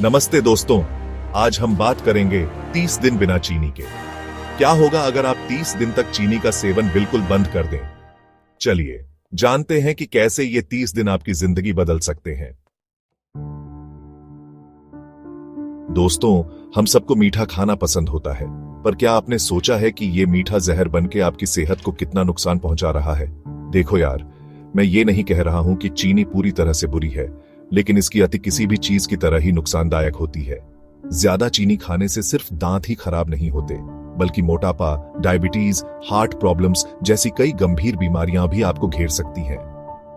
नमस्ते दोस्तों, आज हम बात करेंगे 30 दिन बिना चीनी के। क्या होगा अगर आप 30 दिन तक चीनी का सेवन बिल्कुल बंद कर दें? चलिए जानते हैं कि कैसे ये 30 दिन आपकी जिंदगी बदल सकते हैं। दोस्तों, हम सबको मीठा खाना पसंद होता है, पर क्या आपने सोचा है कि ये मीठा जहर बनके आपकी सेहत को कितना नुकसान पहुंचा रहा है? देखो यार, मैं ये नहीं कह रहा हूं कि चीनी पूरी तरह से बुरी है, लेकिन इसकी अति किसी भी चीज की तरह ही नुकसानदायक होती है। ज्यादा चीनी खाने से सिर्फ दांत ही खराब नहीं होते, बल्कि मोटापा, डायबिटीज, हार्ट प्रॉब्लम्स जैसी कई गंभीर बीमारियां भी आपको घेर सकती हैं।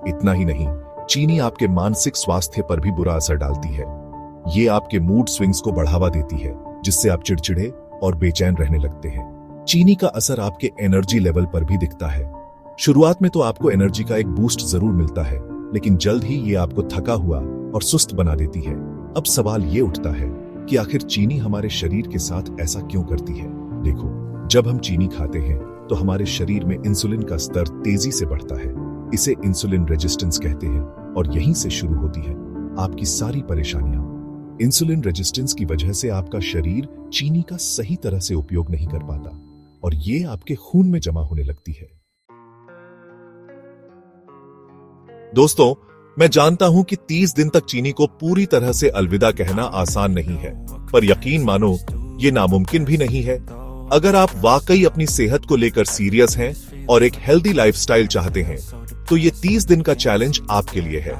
इतना ही नहीं, चीनी आपके मानसिक स्वास्थ्य पर भी बुरा असर डालती है। ये आपके मूड स्विंग्स को बढ़ावा देती है, जिससे आप चिड़चिड़े और बेचैन रहने लगते हैं। चीनी का असर आपके एनर्जी लेवल पर भी दिखता है। शुरुआत में तो आपको एनर्जी का एक बूस्ट जरूर मिलता है, लेकिन जल्द ही ये आपको थका हुआ और सुस्त बना देती है। अब सवाल ये उठता है कि आखिर चीनी हमारे शरीर के साथ ऐसा क्यों करती है? देखो, जब हम चीनी खाते हैं तो हमारे शरीर में इंसुलिन का स्तर तेजी से बढ़ता है। इसे इंसुलिन रेजिस्टेंस कहते हैं और यहीं से शुरू होती है आपकी सारी परेशानियां। इंसुलिन रेजिस्टेंस की वजह से आपका शरीर चीनी का सही तरह से उपयोग नहीं कर पाता और ये आपके खून में जमा होने लगती है। दोस्तों, मैं जानता हूं कि 30 दिन तक चीनी को पूरी तरह से अलविदा कहना आसान नहीं है, पर यकीन मानो ये नामुमकिन भी नहीं है। अगर आप वाकई अपनी सेहत को लेकर सीरियस हैं और एक हेल्दी लाइफस्टाइल चाहते हैं, तो ये 30 दिन का चैलेंज आपके लिए है।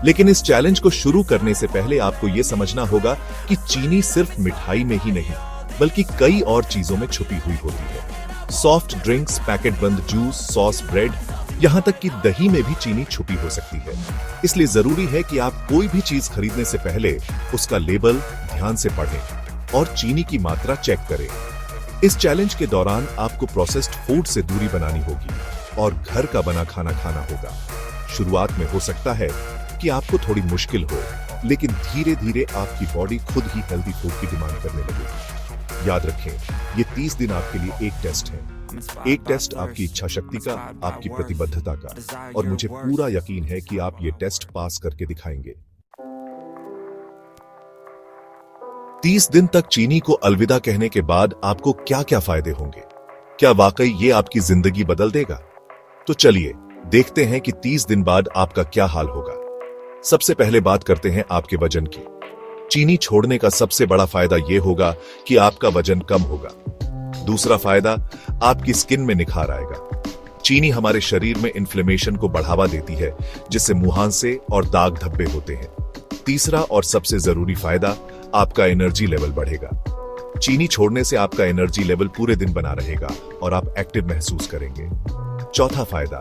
लेकिन इस चैलेंज को शुरू करने से पहले आपको यह समझना होगा कि चीनी सिर्फ मिठाई में ही नहीं, बल्कि कई और चीजों में छुपी हुई होती है। सॉफ्ट ड्रिंक्स, पैकेट बंद जूस, सॉस, ब्रेड, यहां तक कि दही में भी चीनी छुपी हो सकती है। इसलिए जरूरी है कि आप कोई भी चीज खरीदने से पहले उसका लेबल ध्यान से पढ़ें और चीनी की मात्रा चेक करें। इस चैलेंज के दौरान आपको प्रोसेस्ड फूड से दूरी बनानी होगी और घर का बना खाना खाना होगा। शुरुआत में हो सकता है कि आपको थोड़ी मुश्किल हो, लेकिन धीरे धीरे आपकी बॉडी खुद ही हेल्दी फूड की डिमांड करने लगेगी। याद रखें, ये 30 दिन आपके लिए एक टेस्ट है। एक टेस्ट आपकी इच्छा शक्ति का, आपकी प्रतिबद्धता का, और मुझे पूरा यकीन है कि आप ये टेस्ट पास करके दिखाएंगे। 30 दिन तक चीनी को अलविदा कहने के बाद आपको क्या क्या फायदे होंगे? क्या वाकई ये आपकी जिंदगी बदल देगा? तो चलिए देखते हैं कि 30 दिन बाद आपका क्या हाल होगा। सबसे पहले बात करते हैं आपके वजन की। चीनी छोड़ने का सबसे बड़ा फायदा यह होगा कि आपका वजन कम होगा। दूसरा फायदा, आपकी स्किन में निखार आएगा। चीनी हमारे शरीर में इन्फ्लेमेशन को बढ़ावा देती है, जिससे मुहांसे और दाग धब्बे होते हैं। तीसरा और सबसे जरूरी फायदा, आपका एनर्जी लेवल बढ़ेगा। चीनी छोड़ने से आपका एनर्जी लेवल पूरे दिन बना रहेगा और आप एक्टिव महसूस करेंगे। चौथा फायदा,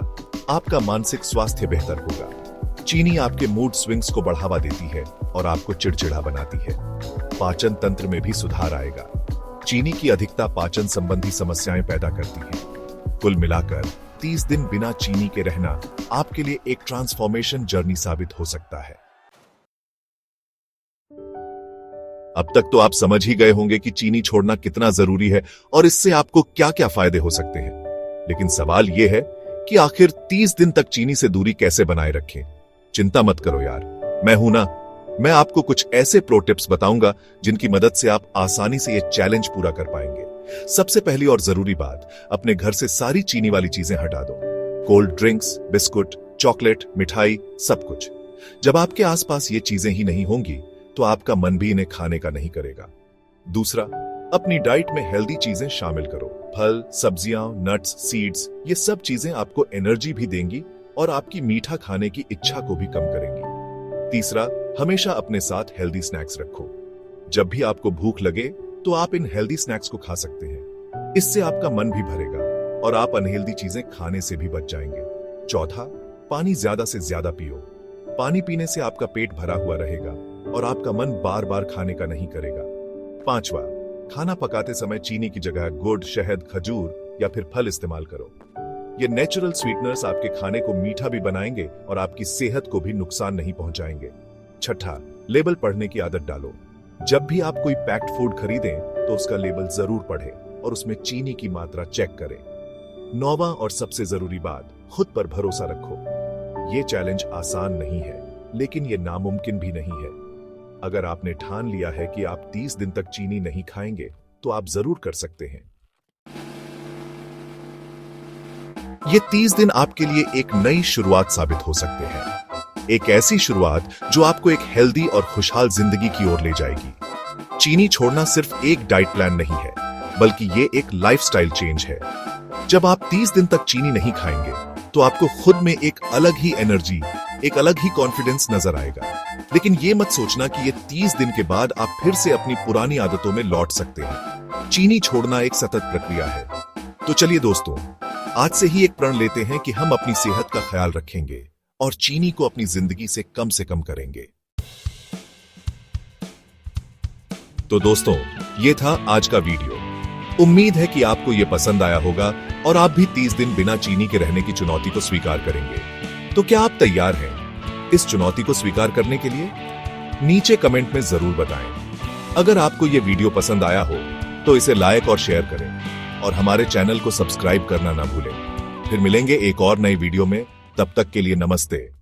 आपका मानसिक स्वास्थ्य बेहतर होगा। चीनी आपके मूड स्विंग्स को बढ़ावा देती है और आपको चिड़चिड़ा बनाती है। पाचन तंत्र में भी सुधार आएगा। चीनी की अधिकता पाचन संबंधी समस्याएं पैदा करती है। कुल मिलाकर 30 दिन बिना चीनी के रहना आपके लिए एक ट्रांसफॉर्मेशन जर्नी साबित हो सकता है। अब तक तो आप समझ ही गए होंगे कि चीनी छोड़ना कितना जरूरी है और इससे आपको क्या क्या फायदे हो सकते हैं। लेकिन सवाल यह है कि आखिर 30 दिन तक चीनी से दूरी कैसे बनाए रखें? चिंता मत करो यार, मैं हूं ना। मैं आपको कुछ ऐसे प्रो टिप्स बताऊंगा जिनकी मदद से आप आसानी से यह चैलेंज पूरा कर पाएंगे। सबसे पहली और जरूरी बात, अपने घर से सारी चीनी वाली चीजें हटा दो। कोल्ड ड्रिंक्स, बिस्कुट, चॉकलेट, मिठाई, सब कुछ। जब आपके आसपास ये चीजें ही नहीं होंगी तो आपका मन भी इन्हें खाने का नहीं करेगा। दूसरा, अपनी डाइट में हेल्दी चीजें शामिल करो। फल, सब्जियां, नट्स, सीड्स, ये सब चीजें आपको एनर्जी भी देंगी और आपकी मीठा खाने की इच्छा को भी कम करेंगी। तीसरा, हमेशा अपने साथ हेल्दी स्नैक्स रखो। जब भी आपको भूख लगे तो आप इन हेल्दी स्नैक्स को खा सकते हैं। इससे आपका मन भी भरेगा और आप अनहेल्दी चीजें खाने से भी बच जाएंगे। चौथा, पानी ज्यादा से ज्यादा पियो। पानी पीने से आपका पेट भरा हुआ रहेगा और आपका मन बार बार खाने का नहीं करेगा। पांचवा, खाना पकाते समय चीनी की जगह गुड़, शहद, खजूर या फिर फल इस्तेमाल करो। ये नेचुरल स्वीटनर्स आपके खाने को मीठा भी बनाएंगे और आपकी सेहत को भी नुकसान नहीं पहुंचाएंगे। छठा, लेबल पढ़ने की आदत डालो। जब भी आप कोई पैक्ड फूड खरीदें तो उसका लेबल जरूर पढ़ें और उसमें चीनी की मात्रा चेक करें। नौवां और सबसे जरूरी बात, खुद पर भरोसा रखो। ये चैलेंज आसान नहीं है, लेकिन ये नामुमकिन भी नहीं है। अगर आपने ठान लिया है कि आप 30 दिन तक चीनी नहीं खाएंगे, तो आप जरूर कर सकते हैं। ये 30 दिन आपके लिए एक नई शुरुआत साबित हो सकते हैं। एक ऐसी शुरुआत जो आपको एक हेल्दी और खुशहाल जिंदगी की ओर ले जाएगी। चीनी छोड़ना सिर्फ एक डाइट प्लान नहीं है, बल्कि ये एक लाइफस्टाइल चेंज है। जब आप 30 दिन तक चीनी नहीं खाएंगे, तो आपको खुद में एक अलग ही एनर्जी, एक अलग ही कॉन्फिडेंस नजर आएगा। लेकिन ये मत सोचना कि ये 30 दिन के बाद आप फिर से अपनी पुरानी आदतों में लौट सकते हैं। चीनी छोड़ना एक सतत प्रक्रिया है। तो चलिए दोस्तों, आज से ही एक प्रण लेते हैं कि हम अपनी सेहत का ख्याल रखेंगे और चीनी को अपनी जिंदगी से कम करेंगे। तो दोस्तों, ये था आज का वीडियो। उम्मीद है कि आपको ये पसंद आया होगा और आप भी 30 दिन बिना चीनी के रहने की चुनौती को स्वीकार करेंगे। तो क्या आप तैयार हैं इस चुनौती को स्वीकार करने के लिए? नीचे कमेंट में जरूर बताएं। अगर आपको ये वीडियो पसंद आया हो तो इसे लाइक और शेयर करें और हमारे चैनल को सब्सक्राइब करना ना भूलें। फिर मिलेंगे एक और नई वीडियो में। तब तक के लिए नमस्ते।